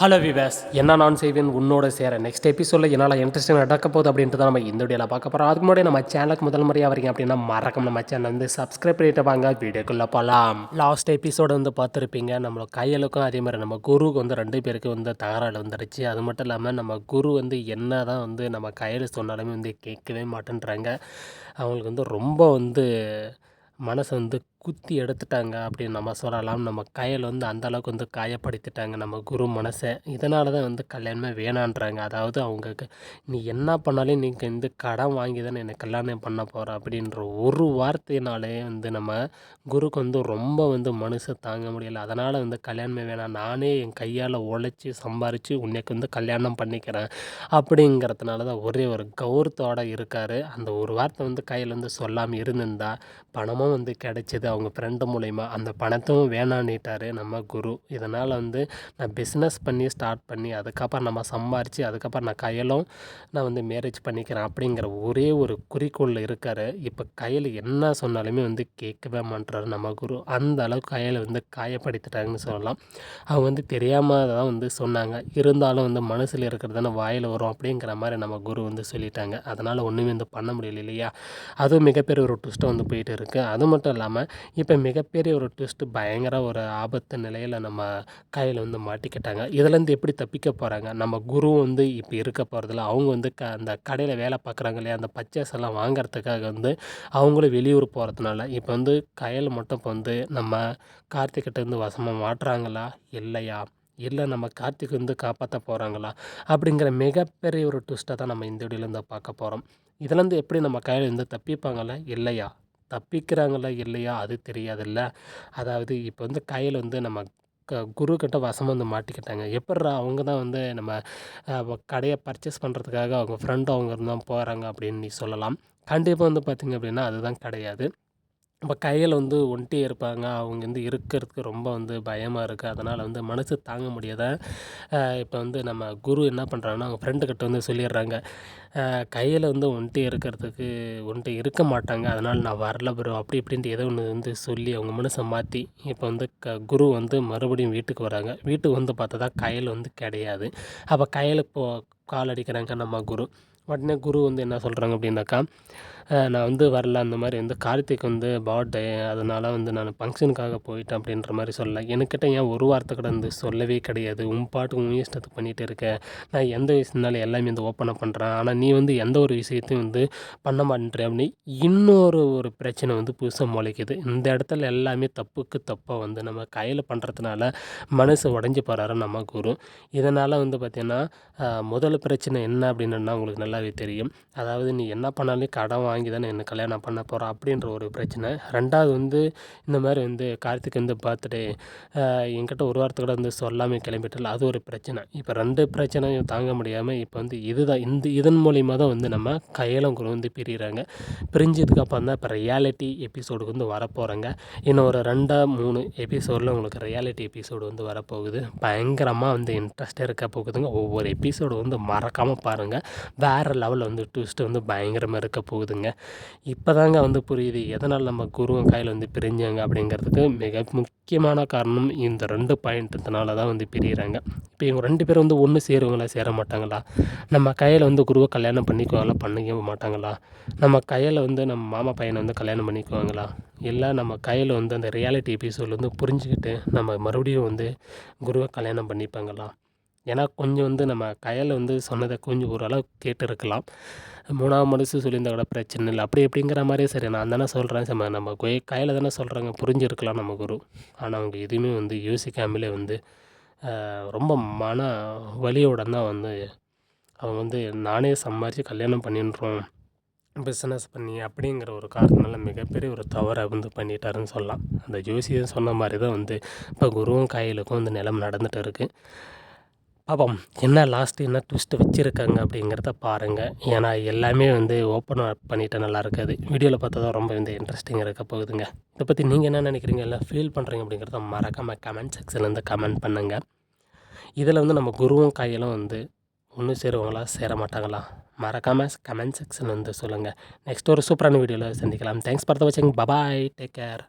Hello wives, என்ன நான் செய்வேன் உன்னோட சேர நெக்ஸ்ட் எபிசோடில் என்னால் இன்ட்ரெஸ்டிங் நடக்க போகுது அப்படின்ட்டு தான் நம்ம இந்த வீடியோவில் பார்க்க போகிறோம். அதுக்கு முன்னாடி நம்ம சேனலுக்கு முதல் முறையாக வரீங்க அப்படின்னா மறக்காம நம்ம சேனல் வந்து சப்ஸ்கிரைப் பண்ணிட்டு வாங்க. வீடியோக்குள்ளே போகலாம். லாஸ்ட் எபிசோடு வந்து பார்த்துருப்பீங்க. நம்மளோட கையலுக்கும் அதே மாதிரி நம்ம குருவுக்கு வந்து 2 பேருக்கு வந்து தகராறு வந்துடுச்சு. அது மட்டும் இல்லாமல் நம்ம குரு வந்து என்ன தான் வந்து நம்ம கையில் சொன்னாலுமே வந்து கேட்கவே மாட்டேன்றாங்க. அவங்களுக்கு வந்து ரொம்ப வந்து மனசை வந்து குத்தி எடுத்துட்டாங்க அப்படின்னு நம்ம சொல்லலாம். நம்ம கையில் வந்து அந்தளவுக்கு வந்து காயப்படுத்திட்டாங்க நம்ம குரு மனசை. இதனால தான் வந்து கல்யாணமே வேணான்றாங்க. அதாவது அவங்களுக்கு நீ என்ன பண்ணாலும் நீங்கள் இந்த கடன் வாங்கி தானே என்னை கல்யாணம் பண்ண போகிற அப்படின்ற ஒரு வார்த்தையினாலே வந்து நம்ம குருக்கு வந்து ரொம்ப வந்து மனசை தாங்க முடியலை. அதனால் வந்து கல்யாணமே வேணாம், நானே என் கையால் உழைச்சி சம்பாரித்து உன்னைக்கு வந்து கல்யாணம் பண்ணிக்கிறேன் அப்படிங்கிறதுனால தான் ஒரே ஒரு கௌரவத்தோடு இருக்கார். அந்த ஒரு வார்த்தை வந்து கையில் வந்து சொல்லாமல் இருந்திருந்தா பணமும் வந்து கிடைச்சிது அவங்க ஃப்ரெண்டு மூலிமா. அந்த பணத்தையும் வேணான்னிட்டார் நம்ம குரு. இதனால் வந்து நான் பிஸ்னஸ் பண்ணி ஸ்டார்ட் பண்ணி அதுக்கப்புறம் நம்ம சம்பாரித்து அதுக்கப்புறம் நான் கையிலும் நான் வந்து மேரேஜ் பண்ணிக்கிறேன் அப்படிங்கிற ஒரே ஒரு குறிக்கோளில் இருக்கார். இப்போ கையில் என்ன சொன்னாலுமே வந்து கேட்கவே மாட்டுறாரு நம்ம குரு. அந்த அளவுக்கு கையில் வந்து காயப்படுத்திட்டாங்கன்னு சொல்லலாம். அவங்க வந்து தெரியாமல் தான் வந்து சொன்னாங்க. இருந்தாலும் வந்து மனசில் இருக்கிறது தானே வாயில் வரும் அப்படிங்கிற மாதிரி நம்ம குரு வந்து சொல்லிட்டாங்க. அதனால் ஒன்றுமே வந்து பண்ண முடியல இல்லையா. அதுவும் மிகப்பெரிய ஒரு ட்விஸ்ட்டை வந்து போயிட்டு இருக்குது. அது மட்டும் இல்லாமல் இப்போ மிகப்பெரிய ஒரு ட்விஸ்ட்டு, பயங்கர ஒரு ஆபத்து நிலையில் நம்ம கையில் வந்து மாட்டிக்கிட்டாங்க. இதுலேருந்து எப்படி தப்பிக்க போகிறாங்க? நம்ம குரு வந்து இப்போ இருக்க போகிறதில்ல. அவங்க வந்து அந்த கடையில் வேலை பார்க்குறாங்க இல்லையா, அந்த பர்ச்சேஸ் எல்லாம் வாங்கிறதுக்காக வந்து அவங்களும் வெளியூர் போகிறதுனால இப்போ வந்து கையில் மட்டும் இப்போ வந்து நம்ம கார்த்திக்கிட்டேருந்து வசமாக மாட்டுறாங்களா இல்லையா, இல்லை நம்ம கார்த்திக் வந்து காப்பாற்ற போகிறாங்களா அப்படிங்கிற மிகப்பெரிய ஒரு ட்விஸ்ட்டை தான் நம்ம இந்த வீடியோலேருந்து பார்க்க போகிறோம். இதுலேருந்து எப்படி நம்ம கையில் இருந்து தப்பிப்பாங்களா இல்லையா, தப்பிக்கிறாங்களா இல்லையா அது தெரியாதுல்ல. அதாவது இப்போ வந்து கையில் வந்து நம்ம குருக்கிட்ட வசமாக வந்து மாட்டிக்கிட்டாங்க. எப்பிட்றா அவங்க தான் வந்து நம்ம கடையை பர்ச்சேஸ் பண்ணுறதுக்காக அவங்க ஃப்ரெண்டு அவங்க இருந்தால் போகிறாங்க அப்படின்னு நீ சொல்லலாம். கண்டிப்பாக வந்து பார்த்திங்க அப்படின்னா அதுதான் கிடையாது. இப்போ கையில் வந்து ஒண்டியே இருப்பாங்க. அவங்க வந்து இருக்கிறதுக்கு ரொம்ப வந்து பயமாக இருக்குது. அதனால் வந்து மனசு தாங்க முடியாத இப்போ வந்து நம்ம குரு என்ன பண்ணுறாங்கன்னா அவங்க ஃப்ரெண்டுக்கிட்ட வந்து சொல்லிடுறாங்க, கையில் வந்து ஒண்டியே இருக்கிறதுக்கு ஒன்ட்டு இருக்க மாட்டாங்க, அதனால் நான் வரல ப்ரோ அப்படி இப்படின்ட்டு ஏதோ ஒன்று வந்து சொல்லி அவங்க மனசை மாற்றி இப்போ வந்து குரு வந்து மறுபடியும் வீட்டுக்கு வராங்க. வீட்டுக்கு வந்து பார்த்தா தான் கையில் வந்து கிடையாது. அப்போ கையில் கால் அடிக்கிறாங்க நம்ம குரு. உடனே குரு வந்து என்ன சொல்கிறாங்க அப்படின்னாக்கா, நான் வந்து வரல, அந்த மாதிரி வந்து கார்த்திக் வந்து பர்த்டே அதனால் வந்து நான் ஃபங்க்ஷனுக்காக போயிட்டேன் அப்படின்ற மாதிரி சொல்லலை. என்கிட்ட ஏன் ஒரு வார்த்தை கூட வந்து சொல்லவே கிடையாது. உன் பாட்டுக்கு உன் இஷ்டத்துக்கு பண்ணிகிட்டு இருக்கேன். நான் எந்த விஷயம்னாலும் எல்லாமே வந்து ஓப்பனாக பண்ணுறேன், ஆனால் நீ வந்து எந்த ஒரு விஷயத்தையும் வந்து பண்ண மாட்டேன்ற அப்படின்னு இன்னொரு பிரச்சனை வந்து புதுசாக முளைக்குது. இந்த இடத்துல எல்லாமே தப்புக்கு தப்பாக வந்து நம்ம கையில் பண்ணுறதுனால மனசு உடஞ்சி போகிறாரு நம்ம குரு. இதனால் வந்து பார்த்திங்கன்னா முதல் பிரச்சனை என்ன அப்படின்னா உங்களுக்கு நல்லாவே தெரியும். அதாவது நீ என்ன பண்ணாலும் கடன் வாங்கி தானே என்ன கல்யாணம் பண்ண போகிறோம் அப்படின்ற ஒரு பிரச்சனை. 2வது வந்து இந்த மாதிரி வந்து கார்த்திக் வந்து பர்த்டே என்கிட்ட ஒரு வாரத்தை கூட வந்து சொல்லாமல் கிளம்பிட்டல, அது ஒரு பிரச்சனை. இப்போ 2 பிரச்சனையும் தாங்க முடியாமல் இப்போ வந்து இதுதான் இதன் மூலிமா தான் வந்து நம்ம கையிலும் கூட வந்து பிரிகிறாங்க. பிரிஞ்சதுக்கு அப்புறம் தான் இப்போ ரியாலிட்டி எபிசோடுக்கு வந்து வரப்போகிறாங்க. இன்னும் ஒரு 2-3 எபிசோடில் உங்களுக்கு ரியாலிட்டி எபிசோடு வந்து வரப்போகுது. பயங்கரமாக வந்து இன்ட்ரெஸ்ட்டாக இருக்க போகுதுங்க. ஒவ்வொரு எபிசோடு வந்து மறக்காமல் பாருங்கள். வேறு லெவலில் வந்து ட்விஸ்ட்டு வந்து பயங்கரமாக இருக்க போகுதுங்க. இப்போ தாங்க வந்து புரியுது எதனால் நம்ம குருவும் கையில் வந்து பிரிஞ்சாங்க அப்படிங்கிறதுக்கு மிக முக்கியமான காரணம் இந்த 2 பாயிண்ட்னால தான் வந்து பிரிகிறாங்க. இப்போ இவங்க 2 பேரும் வந்து ஒன்று சேருவாங்களா சேர மாட்டாங்களா, நம்ம கையில் வந்து குருவை கல்யாணம் பண்ணிக்குவாங்களா பண்ணிக்க மாட்டாங்களா, நம்ம கையில் வந்து நம்ம மாமா பையனை வந்து கல்யாணம் பண்ணிக்குவாங்களா, இல்லை நம்ம கையில் வந்து அந்த ரியாலிட்டி எபிசோடில் வந்து புரிஞ்சுக்கிட்டு நம்ம மறுபடியும் வந்து குருவை கல்யாணம் பண்ணிப்பாங்களா. ஏன்னா கொஞ்சம் வந்து நம்ம கையில் வந்து சொன்னதை கொஞ்சம் ஓரளவுக்கு கேட்டுருக்கலாம். 3ஆவது மனுஷன் சொல்லியிருந்தா கூட பிரச்சனை இல்லை அப்படி எப்படிங்கிற மாதிரியே சரி நான் தானே சொல்கிறேன், சரி நம்ம கையில் தானே சொல்கிறாங்க புரிஞ்சிருக்கலாம் நம்ம குரு. ஆனால் அவங்க எதுவுமே வந்து யோசிக்காமலே வந்து ரொம்ப மன வலியோட தான் வந்து அவங்க வந்து நானே சம்பாரித்து கல்யாணம் பண்ணின்றோம் பிஸ்னஸ் பண்ணி அப்படிங்கிற ஒரு காரணத்தினால மிகப்பெரிய ஒரு தவறை வந்து பண்ணிட்டாருன்னு சொல்லலாம். அந்த ஜோசியம் சொன்ன மாதிரி தான் வந்து இப்போ குருவும் கையிலுக்கும் வந்து நிலம் நடந்துகிட்டு இருக்குது. பாப்போம் என்ன லாஸ்ட்டு என்ன ட்விஸ்ட்டு வச்சுருக்காங்க அப்படிங்கிறத பாருங்கள். ஏன்னா எல்லாமே வந்து ஓப்பன் பண்ணிவிட்டு நல்லா இருக்காது. வீடியோவில் பார்த்தா தான் ரொம்ப வந்து இன்ட்ரெஸ்டிங்காக இருக்க போகுதுங்க. இதை பற்றி நீங்கள் என்ன நினைக்கிறீங்க, எல்லாம் ஃபீல் பண்ணுறீங்க அப்படிங்கிறத மறக்காமல் கமெண்ட் செக்ஷன்லேருந்து கமெண்ட் பண்ணுங்கள். இதில் வந்து நம்ம குருவும் கையிலும் வந்து ஒன்று சேருவாங்களா சேர மாட்டாங்களா மறக்காமல் கமெண்ட் செக்ஷன் வந்து சொல்லுங்கள். நெக்ஸ்ட் ஒரு சூப்பரான வீடியோவில் சந்திக்கலாம். தேங்க்ஸ் ஃபார் வாட்சிங். Bye bye, take care.